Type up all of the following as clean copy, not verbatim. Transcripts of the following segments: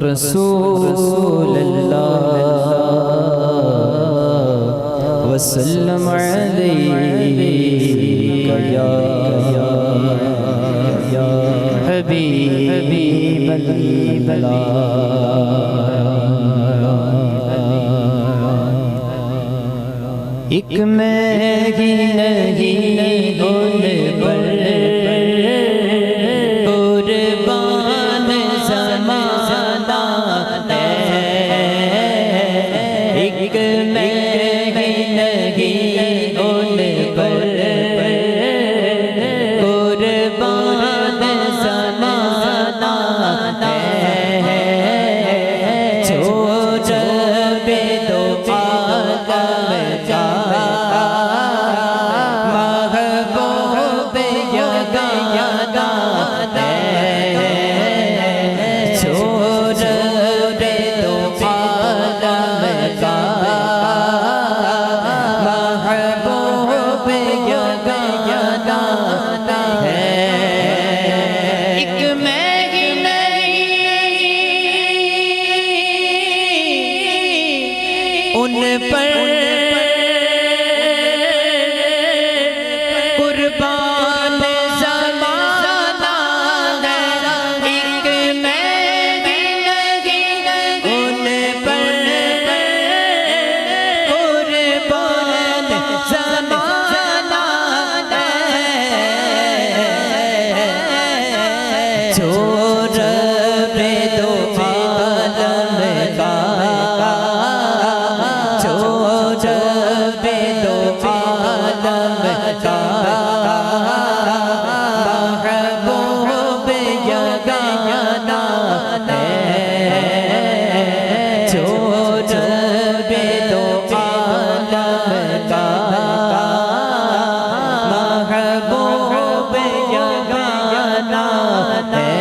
रसूलल्लाह वसल्लम अलैका या हबीबल्लाह। एक मैं ही नहीं उन पर कुर्बान ज़माना है, एक मैं ही नहीं उन पर कुर्बान ज़माना है, जो जब दो आलम का महबूब यगाना है, जो जब दो आलम का महबूब यगाना है। एक मैं ही नहीं उन पर कुर्बान ज़माना है, एक मैं ही नहीं उन पर कुर्बान ज़माना है, जो रब दो आलम का, जो रब दो आलम का महबूब यगाना है, जो रब दो आलम का महबूब यगाना है।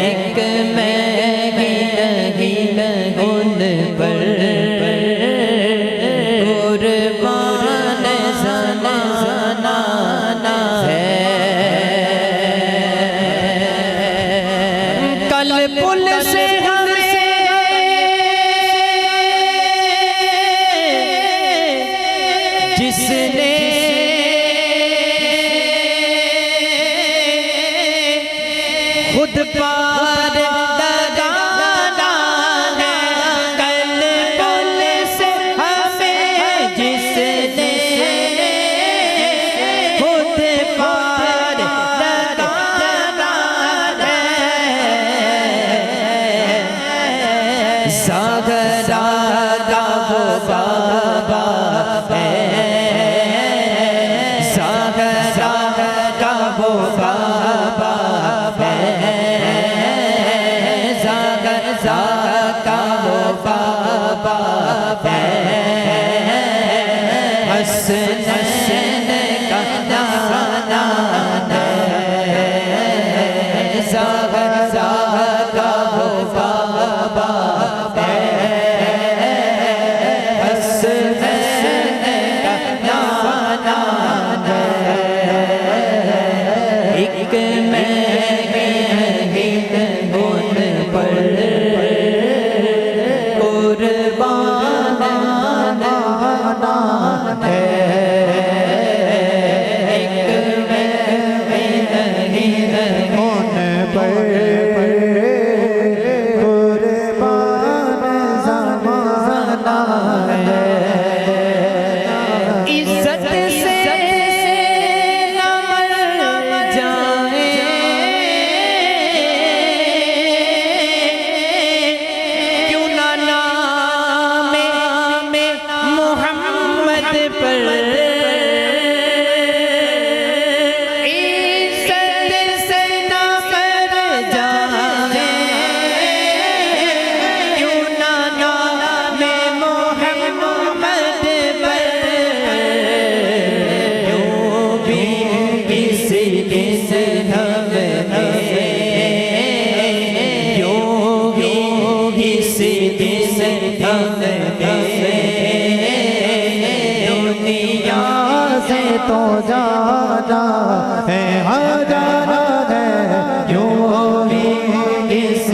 एक मैं ही नहीं उन पर कुर्बान ज़माना है। कल पुल से हमें जिसने खुद पार लगाना है, कल पुल से हमें जिसने खुद पार लगाना है, ज़हरा का वो बाबा है, ज़हरा का वो बाबा है, ज़हरा का वो बाबा है, हसनैन का नाना है, ज़हरा का वो बाबा है, हसनैन का नाना है। एक मैं ही उन पर कुर्बान है, एक मैं ही उन पर कुर्बान ज़माना है। इज्जत से न मर जाए, क्यों ना नाम मोहम्मद पर, इज्जत से न मर जाए, क्यों ना नाम मोहम्मद पर, यूं भी किसी हम यूं भी किसी हम दुनिया से तो जाना है, हाँ जाना है, यूं भी किसी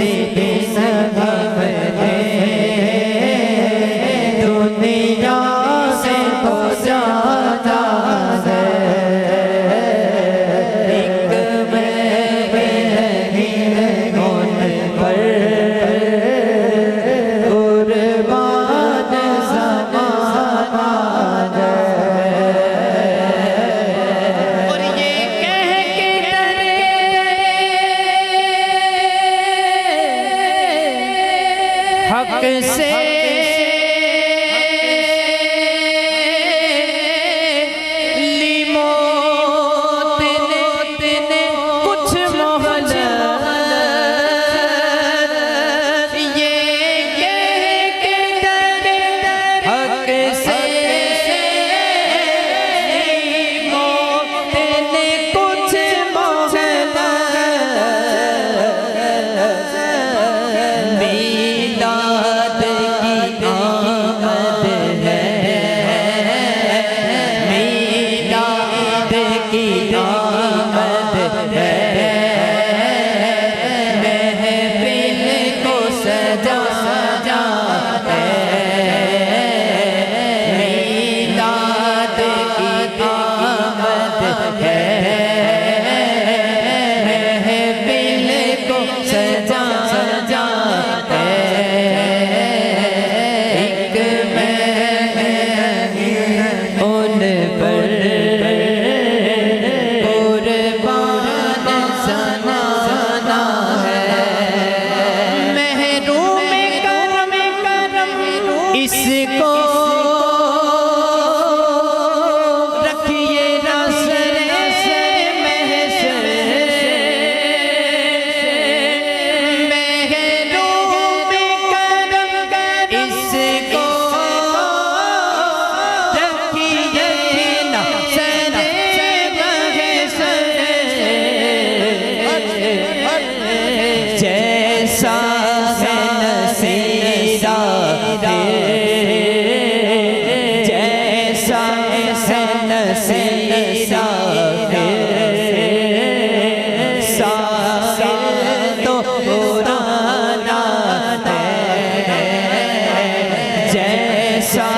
हक से लिमोत ने कुछ मोहलत ये कह के दर हक से लिमोत ने कुछ मोहलत मीलाद की आमद है मीलाद की आमद है महफिल को सजा सजा है मीलाद की आमद है महफिल को सजा सजा उन पर कुर्बान सनाना है महरूम करम इसको रखिए रसरे से महशर महरूम करम इसको जैसा है नसीरा जैसा है नसीरा साहिल तो पुराना है जैसा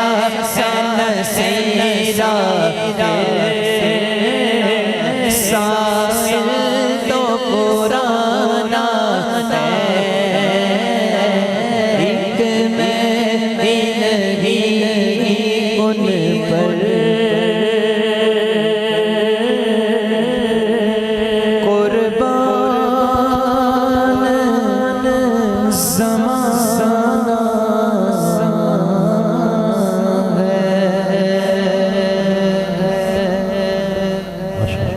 है नसीरा साहिल तो पुराना